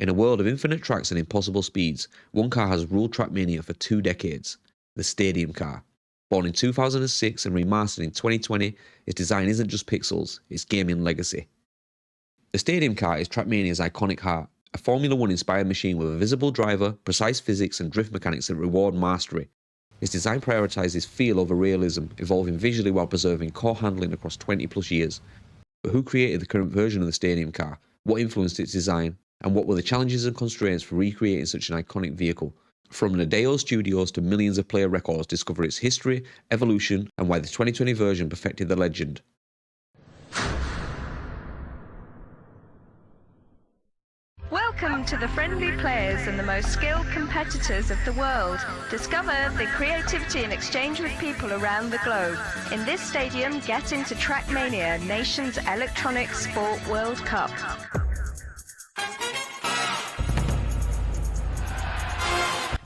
In a world of infinite tracks and impossible speeds, one car has ruled Trackmania for 2 decades, the Stadium car. Born in 2006 and remastered in 2020, its design isn't just pixels, it's gaming legacy. The Stadium car is Trackmania's iconic heart, a Formula 1 inspired machine with a visible driver, precise physics and drift mechanics that reward mastery. Its design prioritises feel over realism, evolving visually while preserving core handling across 20 plus years. But who created the current version of the Stadium car? What influenced its design? And what were the challenges and constraints for recreating such an iconic vehicle? From Nadeo Studios to millions of player records, discover its history, evolution, and why the 2020 version perfected the legend. Welcome to the friendly players and the most skilled competitors of the world. Discover the creativity and exchange with people around the globe. In this stadium, get into Trackmania, nation's electronic sport World Cup.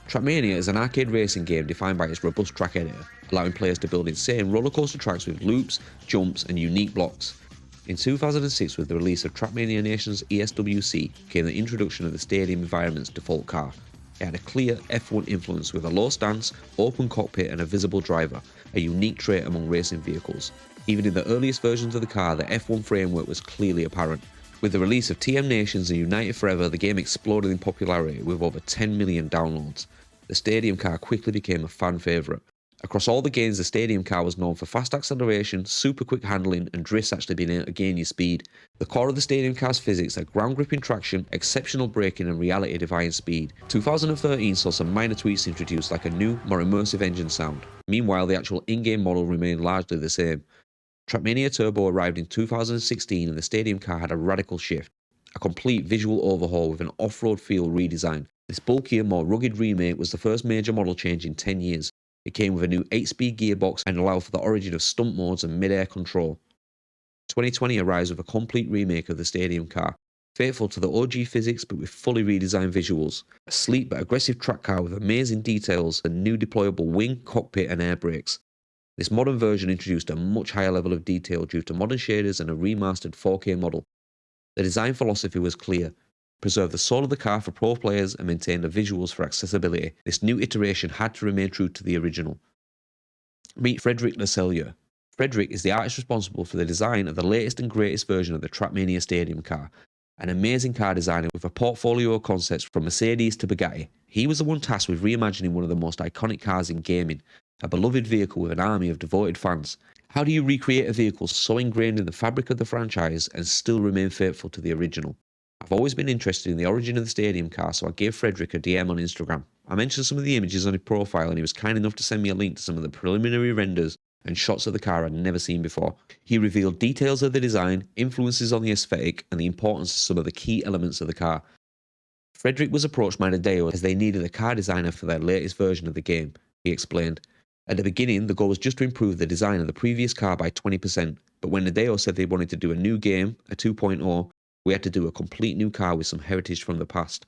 Trackmania is an arcade racing game defined by its robust track editor, allowing players to build insane rollercoaster tracks with loops, jumps, and unique blocks. In 2006, with the release of Trackmania Nation's ESWC, came the introduction of the stadium environment's default car. It had a clear F1 influence with a low stance, open cockpit, and a visible driver, a unique trait among racing vehicles. Even in the earliest versions of the car, the F1 framework was clearly apparent. With the release of TM Nations and United Forever, the game exploded in popularity with over 10 million downloads. The Stadium car quickly became a fan favourite. Across all the games, the Stadium car was known for fast acceleration, super quick handling, and drifts actually being able to gain your speed. The core of the Stadium car's physics are ground gripping traction, exceptional braking, and reality defying speed. 2013 saw some minor tweaks introduced, like a new, more immersive engine sound. Meanwhile, the actual in-game model remained largely the same. Trackmania Turbo arrived in 2016 and the Stadium car had a radical shift. A complete visual overhaul with an off-road feel redesign. This bulkier, more rugged remake was the first major model change in 10 years. It came with a new 8-speed gearbox and allowed for the origin of stunt modes and mid-air control. 2020 arrives with a complete remake of the Stadium car, faithful to the OG physics but with fully redesigned visuals. A sleek but aggressive track car with amazing details and new deployable wing, cockpit and air brakes. This modern version introduced a much higher level of detail due to modern shaders and a remastered 4K model. The design philosophy was clear. Preserve the soul of the car for pro players and maintain the visuals for accessibility. This new iteration had to remain true to the original. Meet Frederic Lecelier. Frederic is the artist responsible for the design of the latest and greatest version of the Trackmania Stadium car, an amazing car designer with a portfolio of concepts from Mercedes to Bugatti. He was the one tasked with reimagining one of the most iconic cars in gaming, a beloved vehicle with an army of devoted fans. How do you recreate a vehicle so ingrained in the fabric of the franchise and still remain faithful to the original? I've always been interested in the origin of the Stadium car, so I gave Frederic a DM on Instagram. I mentioned some of the images on his profile and he was kind enough to send me a link to some of the preliminary renders and shots of the car I'd never seen before. He revealed details of the design, influences on the aesthetic, and the importance of some of the key elements of the car. Frederic was approached by Nadeo as they needed a car designer for their latest version of the game, he explained. At the beginning, the goal was just to improve the design of the previous car by 20%, but when Nadeo said they wanted to do a new game, a 2.0, we had to do a complete new car with some heritage from the past.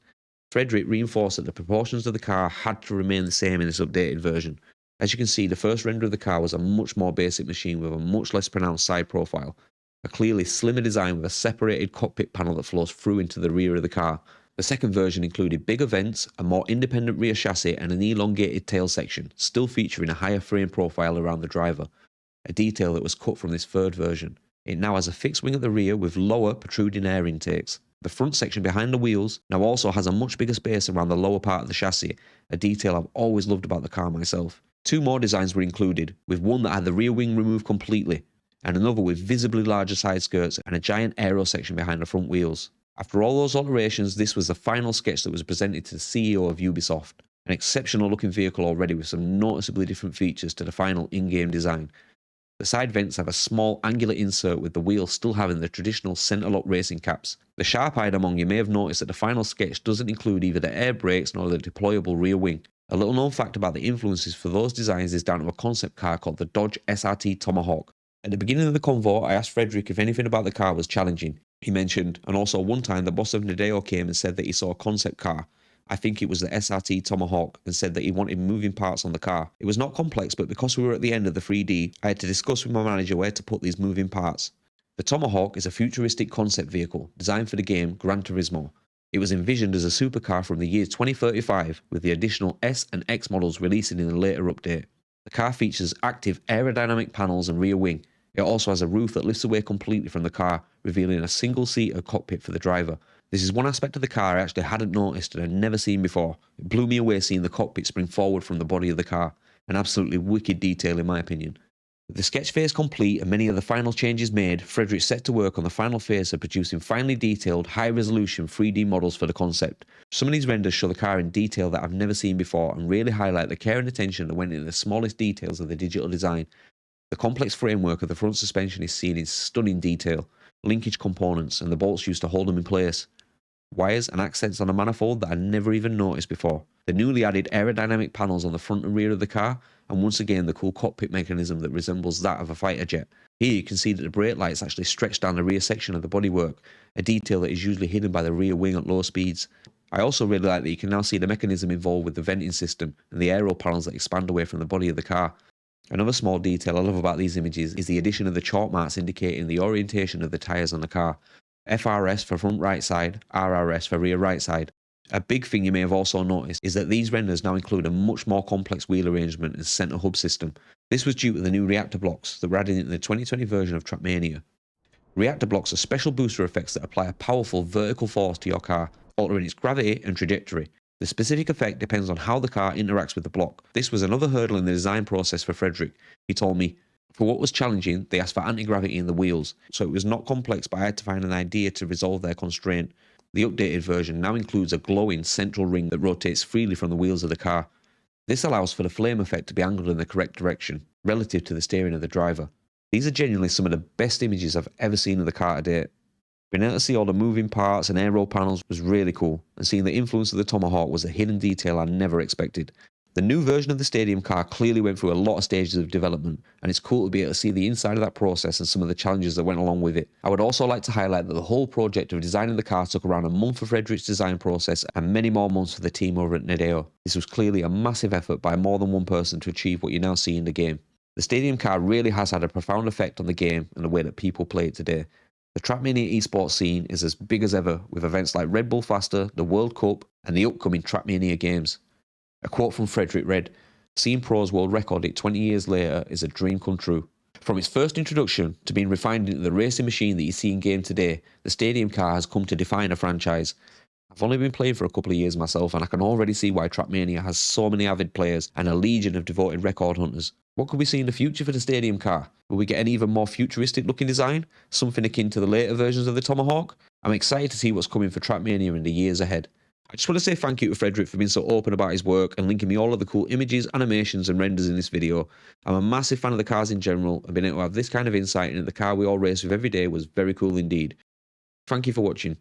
Frederic reinforced that the proportions of the car had to remain the same in this updated version. As you can see, the first render of the car was a much more basic machine with a much less pronounced side profile, a clearly slimmer design with a separated cockpit panel that flows through into the rear of the car. The second version included bigger vents, a more independent rear chassis and an elongated tail section, still featuring a higher frame profile around the driver, a detail that was cut from this third version. It now has a fixed wing at the rear with lower protruding air intakes. The front section behind the wheels now also has a much bigger space around the lower part of the chassis, a detail I've always loved about the car myself. 2 more designs were included, with one that had the rear wing removed completely, and another with visibly larger side skirts and a giant aero section behind the front wheels. After all those alterations, this was the final sketch that was presented to the CEO of Ubisoft, an exceptional looking vehicle already with some noticeably different features to the final in-game design. The side vents have a small angular insert with the wheels still having the traditional centre-lock racing caps. The sharp-eyed among you may have noticed that the final sketch doesn't include either the air brakes nor the deployable rear wing. A little known fact about the influences for those designs is down to a concept car called the Dodge SRT Tomahawk. At the beginning of the convo, I asked Frederic if anything about the car was challenging. He mentioned, and also one time the boss of Nadeo came and said that he saw a concept car. I think it was the SRT Tomahawk, and said that he wanted moving parts on the car. It was not complex, but because we were at the end of the 3D, I had to discuss with my manager where to put these moving parts. The Tomahawk is a futuristic concept vehicle designed for the game Gran Turismo. It was envisioned as a supercar from the year 2035, with the additional S and X models releasing in a later update. The car features active aerodynamic panels and rear wing. It also has a roof that lifts away completely from the car, revealing a single-seater cockpit for the driver. This is one aspect of the car I actually hadn't noticed and had never seen before. It blew me away seeing the cockpit spring forward from the body of the car. An absolutely wicked detail in my opinion. With the sketch phase complete and many of the final changes made, Frederic set to work on the final phase of producing finely detailed, high-resolution 3D models for the concept. Some of these renders show the car in detail that I've never seen before and really highlight the care and attention that went into the smallest details of the digital design. The complex framework of the front suspension is seen in stunning detail, linkage components and the bolts used to hold them in place. Wires and accents on a manifold that I never even noticed before. The newly added aerodynamic panels on the front and rear of the car, and once again the cool cockpit mechanism that resembles that of a fighter jet. Here you can see that the brake lights actually stretch down the rear section of the bodywork, a detail that is usually hidden by the rear wing at low speeds. I also really like that you can now see the mechanism involved with the venting system and the aero panels that expand away from the body of the car. Another small detail I love about these images is the addition of the chalk marks indicating the orientation of the tyres on the car. FRS for front right side, RRS for rear right side. A big thing you may have also noticed is that these renders now include a much more complex wheel arrangement and centre hub system. This was due to the new reactor blocks that were added into the 2020 version of Trackmania. Reactor blocks are special booster effects that apply a powerful vertical force to your car, altering its gravity and trajectory. The specific effect depends on how the car interacts with the block. This was another hurdle in the design process for Frederic. He told me, for what was challenging, they asked for anti-gravity in the wheels, so it was not complex, but I had to find an idea to resolve their constraint. The updated version now includes a glowing central ring that rotates freely from the wheels of the car. This allows for the flame effect to be angled in the correct direction, relative to the steering of the driver. These are genuinely some of the best images I've ever seen of the car to date. Being able to see all the moving parts and aero panels was really cool, and seeing the influence of the Tomahawk was a hidden detail I never expected. The new version of the stadium car clearly went through a lot of stages of development, and it's cool to be able to see the inside of that process and some of the challenges that went along with it. I would also like to highlight that the whole project of designing the car took around a month for Frederic's design process and many more months for the team over at Nadeo. This was clearly a massive effort by more than one person to achieve what you now see in the game. The stadium car really has had a profound effect on the game and the way that people play it today. The Trackmania esports scene is as big as ever, with events like Red Bull Faster, the World Cup, and the upcoming Trackmania games. A quote from Frederic read, "Seeing pros world record it 20 years later is a dream come true." From its first introduction to being refined into the racing machine that you see in game today, the stadium car has come to define a franchise. I've only been playing for a couple of years myself, and I can already see why Trackmania has so many avid players and a legion of devoted record hunters. What could we see in the future for the stadium car? Will we get an even more futuristic looking design? Something akin to the later versions of the Tomahawk? I'm excited to see what's coming for Trackmania in the years ahead. I just want to say thank you to Frederic for being so open about his work and linking me all of the cool images, animations and renders in this video. I'm a massive fan of the cars in general, and being able to have this kind of insight into the car we all race with every day was very cool indeed. Thank you for watching.